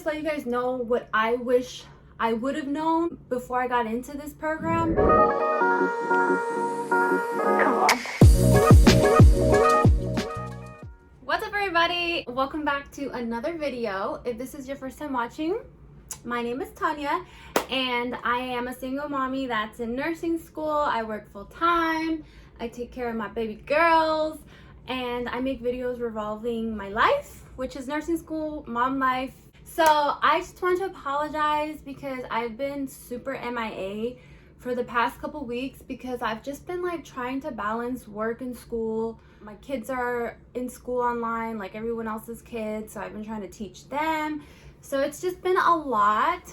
let you guys know what I wish I would have known before I got into this program. What's up, everybody? Welcome back to another video. If this is your first time watching, my name is Tanya and I am a single mommy that's in nursing school. I work full-time, I take care of my baby girls, and I make videos revolving my life, which is nursing school, mom life. So I just want to apologize because I've been super MIA for the past couple weeks because I've just been like trying to balance work and school. My kids are in school online like everyone else's kids, so I've been trying to teach them. So it's just been a lot.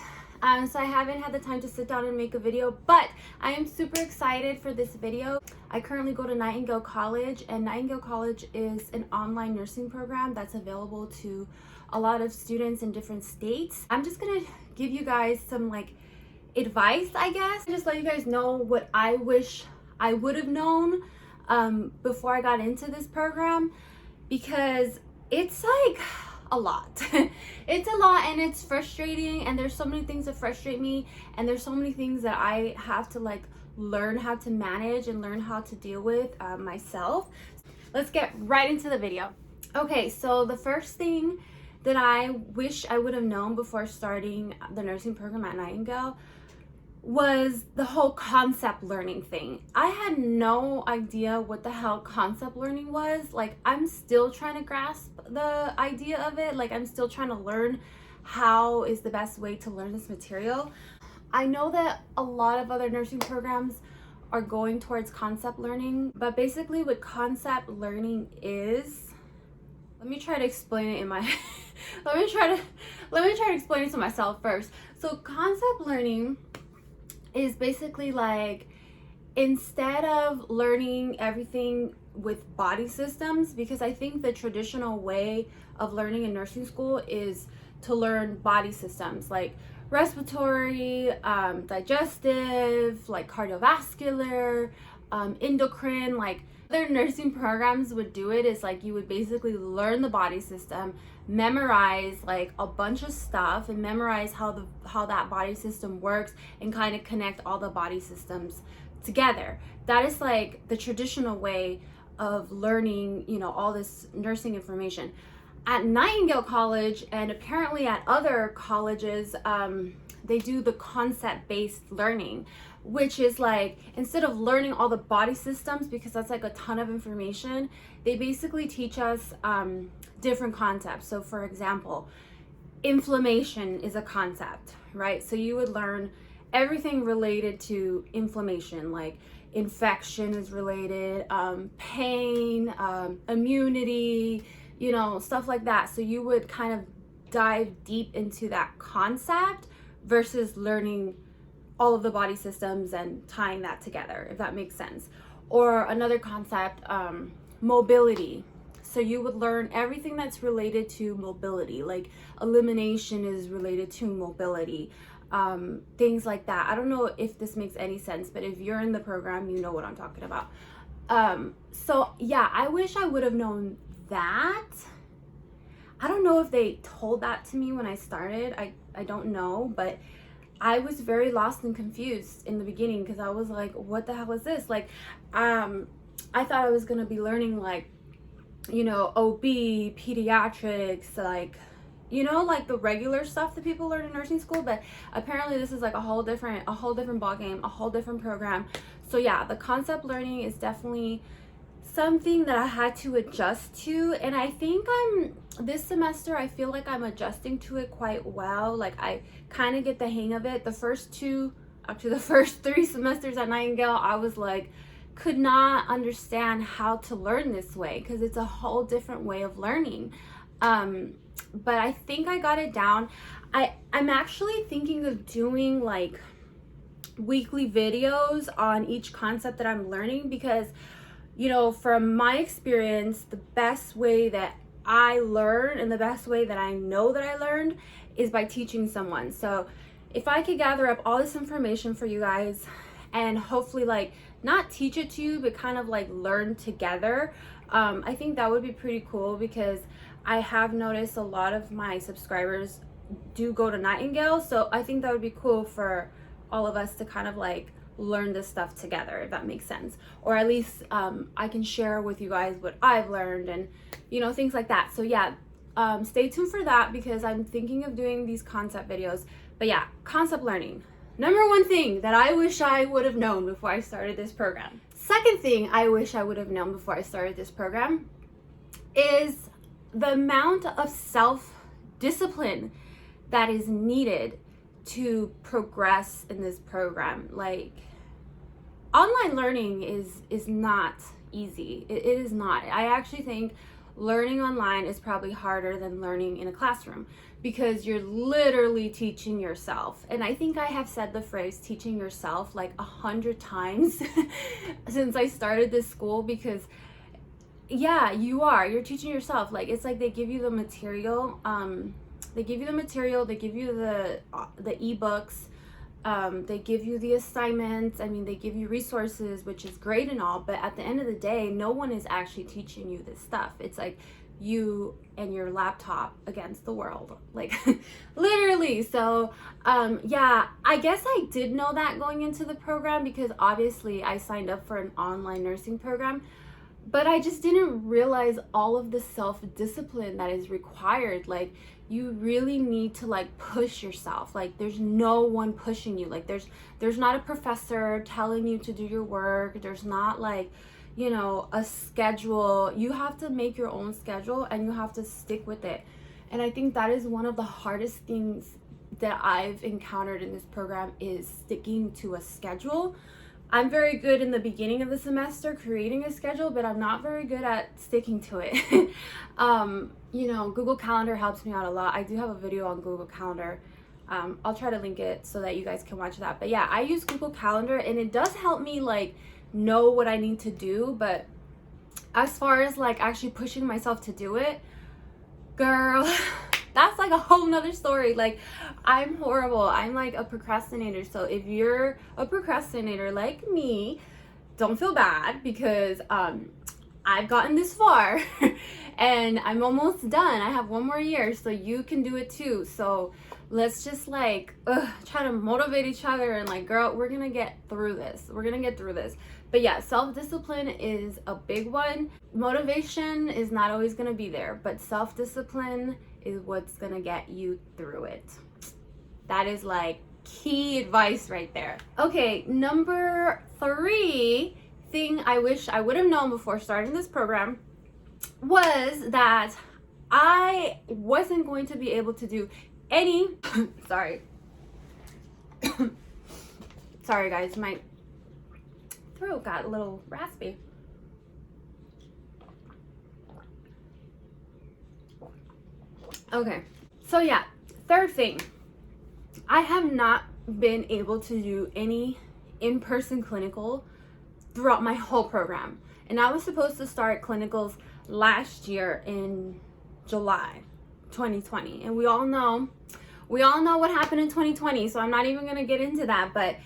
So I haven't had the time to sit down and make a video, but I am super excited for this video. I currently go to Nightingale College, and Nightingale College is an online nursing program that's available to a lot of students in different states. I'm just gonna give you guys some like advice, I guess. Just let you guys know what I wish I would have known before I got into this program, because it's like a lot. It's a lot and it's frustrating, and there's so many things that frustrate me, and there's so many things that I have to like learn how to manage and learn how to deal with myself. Let's get right into the video. Okay, so the first thing that I wish I would have known before starting the nursing program at Nightingale was the whole concept learning thing. I had no idea what the hell concept learning was. Like, I'm still trying to grasp the idea of it. Like, I'm still trying to learn how is the best way to learn this material. I know that a lot of other nursing programs are going towards concept learning, but basically what concept learning is, let me try to explain it in my let me try to explain it to myself first. So concept learning is basically like, instead of learning everything with body systems, because I think the traditional way of learning in nursing school is to learn body systems like respiratory, digestive, like cardiovascular, endocrine. Like other nursing programs would do it is like, you would basically learn the body system, memorize like a bunch of stuff, and memorize how that body system works, and kind of connect all the body systems together. That is like the traditional way of learning, you know, all this nursing information. At Nightingale College, and apparently at other colleges, they do the concept-based learning, which is like, instead of learning all the body systems, because that's like a ton of information, they basically teach us different concepts. So for example, inflammation is a concept, right? So you would learn everything related to inflammation, like infection is related, pain, immunity, you know, stuff like that. So you would kind of dive deep into that concept versus learning all of the body systems and tying that together, if that makes sense. Or another concept, mobility. So you would learn everything that's related to mobility, like elimination is related to mobility, things like that. I don't know if this makes any sense, but if you're in the program, you know what I'm talking about. So yeah, I wish I would have known that. I don't know if they told that to me when I started. I don't know, but I was very lost and confused in the beginning, because I was like, what the hell is this? Like, I thought I was gonna be learning like, you know, OB, pediatrics, like, you know, like the regular stuff that people learn in nursing school, but apparently this is like a whole different ball game, a whole different program. So yeah, the concept learning is definitely something that I had to adjust to, and I think this semester I feel like I'm adjusting to it quite well. Like, I kind of get the hang of it. The first 3 semesters at Nightingale, I was like, could not understand how to learn this way, because it's a whole different way of learning. But I think I got it down. I'm actually thinking of doing like weekly videos on each concept that I'm learning, because, you know, from my experience, the best way that I learn and the best way that I know that I learned is by teaching someone. So if I could gather up all this information for you guys and hopefully like not teach it to you, but kind of like learn together, I think that would be pretty cool, because I have noticed a lot of my subscribers do go to Nightingale, so I think that would be cool for all of us to kind of like learn this stuff together, if that makes sense. Or at least I can share with you guys what I've learned and, you know, things like that. So yeah, stay tuned for that because I'm thinking of doing these concept videos. But yeah, concept learning. Number one thing that I wish I would have known before I started this program. Second thing I wish I would have known before I started this program is the amount of self-discipline that is needed to progress in this program. Like, online learning is not easy. It is not. I actually think learning online is probably harder than learning in a classroom because you're literally teaching yourself. And I think I have said the phrase teaching yourself like 100 times since I started this school, because yeah, you're teaching yourself. Like, it's like they give you the material, they give you the ebooks, they give you the assignments. I mean, they give you resources, which is great and all, but at the end of the day, no one is actually teaching you this stuff. It's like you and your laptop against the world, like literally. So yeah, I guess I did know that going into the program because obviously I signed up for an online nursing program, but I just didn't realize all of the self-discipline that is required. Like, you really need to like push yourself. Like, there's no one pushing you. Like, there's not a professor telling you to do your work. There's not like, you know, a schedule. You have to make your own schedule and you have to stick with it. And I think that is one of the hardest things that I've encountered in this program, is sticking to a schedule. I'm very good in the beginning of the semester creating a schedule, but I'm not very good at sticking to it. You know, Google Calendar helps me out a lot. I do have a video on Google Calendar. I'll try to link it so that you guys can watch that. But yeah, I use Google Calendar and it does help me like know what I need to do. But as far as like actually pushing myself to do it, girl, that's like a whole nother story. Like, I'm horrible. I'm like a procrastinator. So if you're a procrastinator like me, don't feel bad, because I've gotten this far and I'm almost done. I have one more year, so you can do it too. So let's just like try to motivate each other and like, girl, we're gonna get through this. We're gonna get through this. But yeah, self-discipline is a big one. Motivation is not always gonna be there, but self-discipline is what's gonna get you through it. That is like key advice right there. Okay, number 3 thing I wish I would have known before starting this program was that I wasn't going to be able to do any sorry guys, my throat got a little raspy. Okay, so yeah, third thing, I have not been able to do any in-person clinical throughout my whole program. And I was supposed to start clinicals last year in July 2020. And we all know what happened in 2020, so I'm not even gonna get into that, but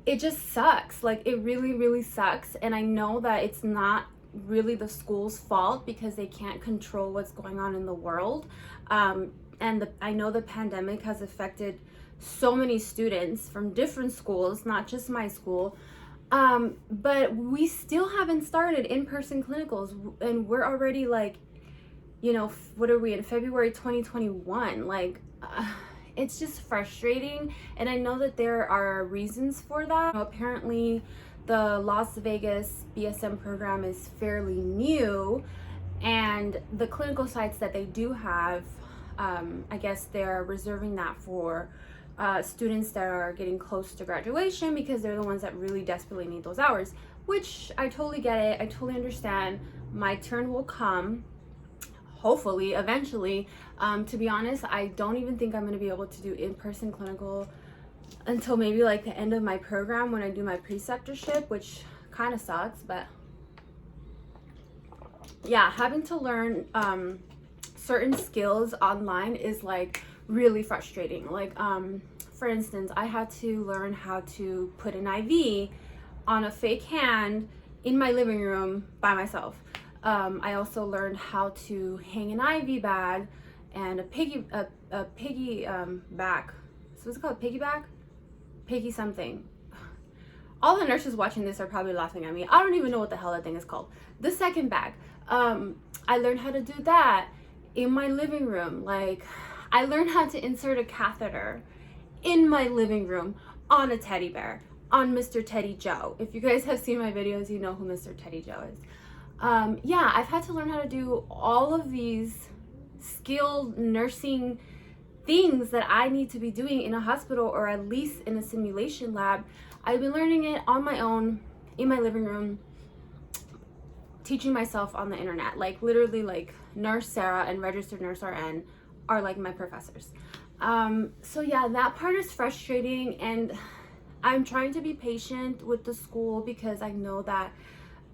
it just sucks. Like, it really, really sucks. And I know that it's not really the school's fault because they can't control what's going on in the world. I know the pandemic has affected so many students from different schools, not just my school. But we still haven't started in-person clinicals, and we're already like, you know, what are we in February 2021? Like, it's just frustrating. And I know that there are reasons for that. Apparently the Las Vegas BSM program is fairly new, and the clinical sites that they do have, I guess they're reserving that for students that are getting close to graduation, because they're the ones that really desperately need those hours, which I totally get it. I totally understand. My turn will come, hopefully, eventually. To be honest, I don't even think I'm going to be able to do in-person clinical until maybe like the end of my program when I do my preceptorship, which kind of sucks. But yeah, having to learn certain skills online is like really frustrating. Like, for instance, I had to learn how to put an IV on a fake hand in my living room by myself. I also learned how to hang an IV bag and a piggy back. So what's it called? Piggyback? Piggy something. All the nurses watching this are probably laughing at me. I don't even know what the hell that thing is called. The second bag. I learned how to do that in my living room. Like, I learned how to insert a catheter in my living room on a teddy bear, on Mr. Teddy Joe. If you guys have seen my videos, you know who Mr. Teddy Joe is. Yeah, I've had to learn how to do all of these skilled nursing things that I need to be doing in a hospital, or at least in a simulation lab. I've been learning it on my own, in my living room, teaching myself on the internet. Like, literally, like, Nurse Sarah and Registered Nurse RN are like my professors. So yeah, that part is frustrating, and I'm trying to be patient with the school because I know that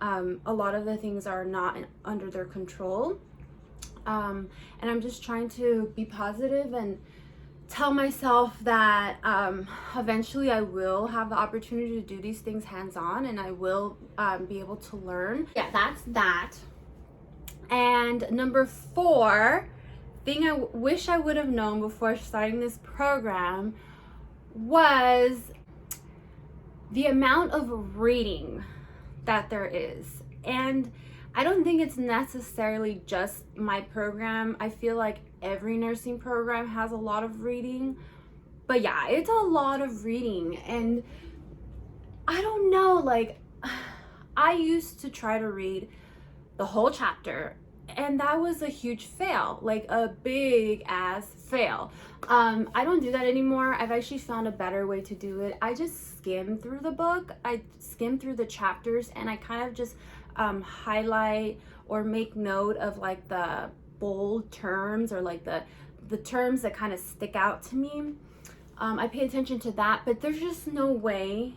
a lot of the things are not under their control. And I'm just trying to be positive and tell myself that eventually I will have the opportunity to do these things hands-on, and I will be able to learn. Yeah, that's that. And number 4 thing I wish I would have known before starting this program was the amount of reading that there is. And I don't think it's necessarily just my program. I feel like every nursing program has a lot of reading. But yeah, it's a lot of reading. And I don't know, like, I used to try to read the whole chapter, and that was a huge fail, like a big ass fail. I don't do that anymore. I've actually found a better way to do it. I just skim through the book. I skim through the chapters, and I kind of just highlight or make note of like the bold terms, or like the terms that kind of stick out to me. I pay attention to that, but there's just no way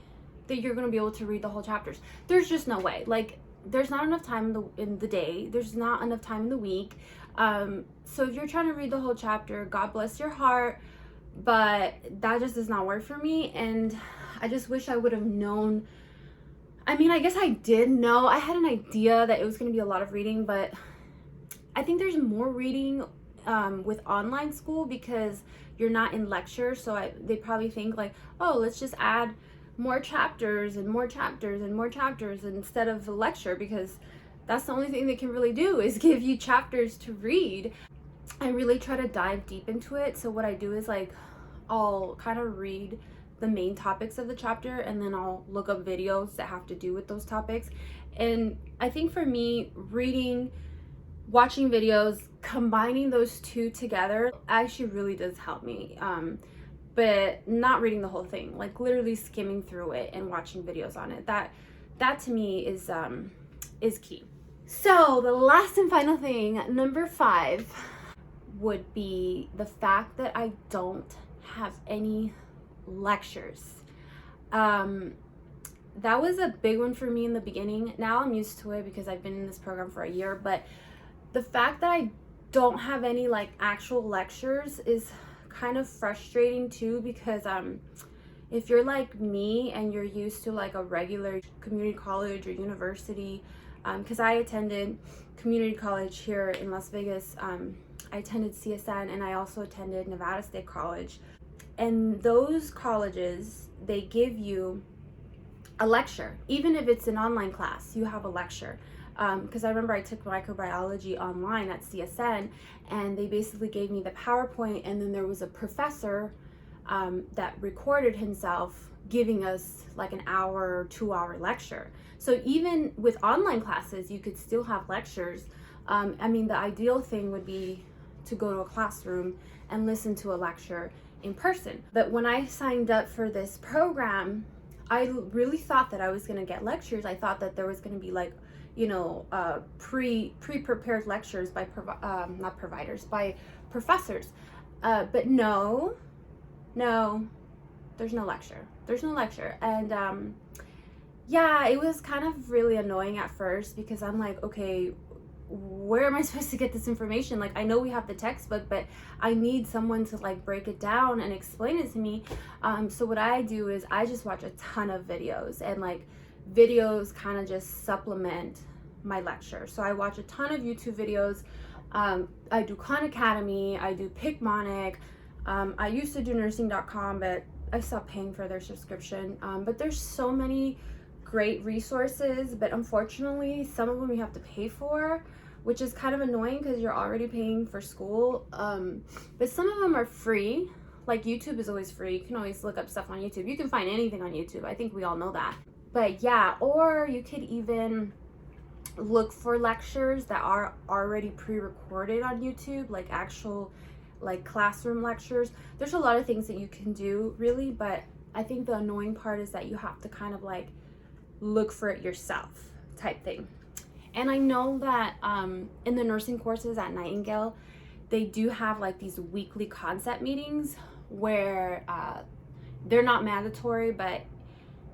that you're going to be able to read the whole chapters. There's just no way. Like, there's not enough time in the day. There's not enough time in the week. So if you're trying to read the whole chapter, God bless your heart, but that just does not work for me. And I just wish I would have known. I mean, I guess I did know. I had an idea that it was going to be a lot of reading, but I think there's more reading with online school because you're not in lecture. So they probably think like, oh, let's just add more chapters and more chapters and more chapters instead of a lecture, because that's the only thing they can really do is give you chapters to read. I really try to dive deep into it. So what I do is, like, I'll kind of read the main topics of the chapter, and then I'll look up videos that have to do with those topics. And I think for me, reading, watching videos, combining those two together actually really does help me. But not reading the whole thing, like literally skimming through it and watching videos on it. That to me is key. So the last and final thing, number 5, would be the fact that I don't have any lectures. That was a big one for me in the beginning. Now I'm used to it because I've been in this program for a year, but the fact that I don't have any like actual lectures is kind of frustrating too, because if you're like me and you're used to like a regular community college or university, because I attended community college here in Las Vegas. I attended CSN, and I also attended Nevada State College, and those colleges, they give you a lecture. Even if it's an online class, you have a lecture. Because I remember I took microbiology online at CSN, and they basically gave me the PowerPoint, and then there was a professor that recorded himself giving us like an hour or 2-hour lecture. So even with online classes, you could still have lectures. I mean, the ideal thing would be to go to a classroom and listen to a lecture in person. But when I signed up for this program, I really thought that I was going to get lectures. I thought that there was going to be like, you know, pre-prepared lectures by not providers, by professors. But no, there's no lecture. There's no lecture. And yeah, it was kind of really annoying at first, because I'm like, okay, where am I supposed to get this information? Like, I know we have the textbook, but I need someone to like break it down and explain it to me. So what I do is I just watch a ton of videos, and like videos kind of just supplement my lecture. So I watch a ton of YouTube videos. I do Khan Academy, I do Picmonic. I used to do nursing.com, but I stopped paying for their subscription. But there's so many great resources, but unfortunately some of them you have to pay for, which is kind of annoying because you're already paying for school. But some of them are free. Like YouTube is always free. You can always look up stuff on YouTube. You can find anything on YouTube. I think we all know that. But yeah, or you could even look for lectures that are already pre-recorded on YouTube, like actual like classroom lectures. There's a lot of things that you can do really, but I think the annoying part is that you have to kind of like look for it yourself type thing. And I know that in the nursing courses at Nightingale, they do have like these weekly concept meetings where they're not mandatory, but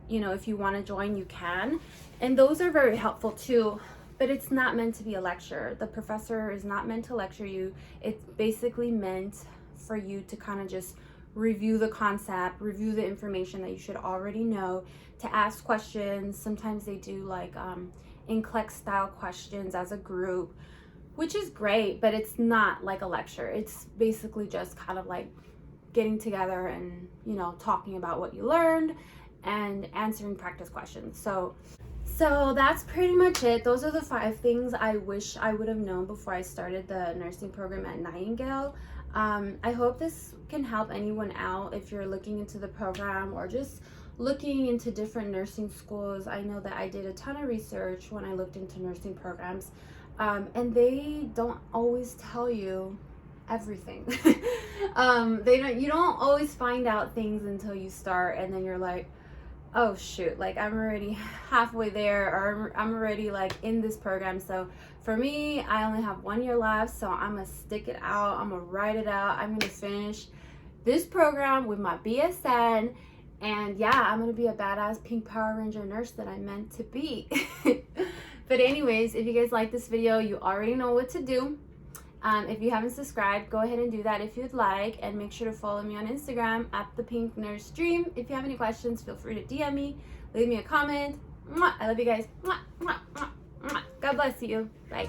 you know, if you want to join, you can. And those are very helpful too, but it's not meant to be a lecture. The professor is not meant to lecture you. It's basically meant for you to kind of just review the concept, review the information that you should already know, to ask questions. Sometimes they do like NCLEX style questions as a group, which is great, but it's not like a lecture. It's basically just kind of like getting together and, you know, talking about what you learned and answering practice questions. So that's pretty much it. Those are the 5 things I wish I would have known before I started the nursing program at Nightingale. I hope this can help anyone out if you're looking into the program or just looking into different nursing schools. I know that I did a ton of research when I looked into nursing programs, and they don't always tell you everything. You don't always find out things until you start, and then you're like, oh shoot, like I'm already halfway there, or I'm already like in this program. So for me, I only have 1 year left, so I'm gonna stick it out. I'm gonna ride it out. I'm gonna finish this program with my BSN, and yeah, I'm gonna be a badass pink Power Ranger nurse that I'm meant to be. But anyways, if you guys like this video, you already know what to do. If you haven't subscribed, go ahead and do that if you'd like, and make sure to follow me on Instagram at the Pink Nurse Dream. If you have any questions, feel free to DM me, leave me a comment. Mwah! I love you guys. Mwah, mwah, mwah, mwah. God bless you. Bye.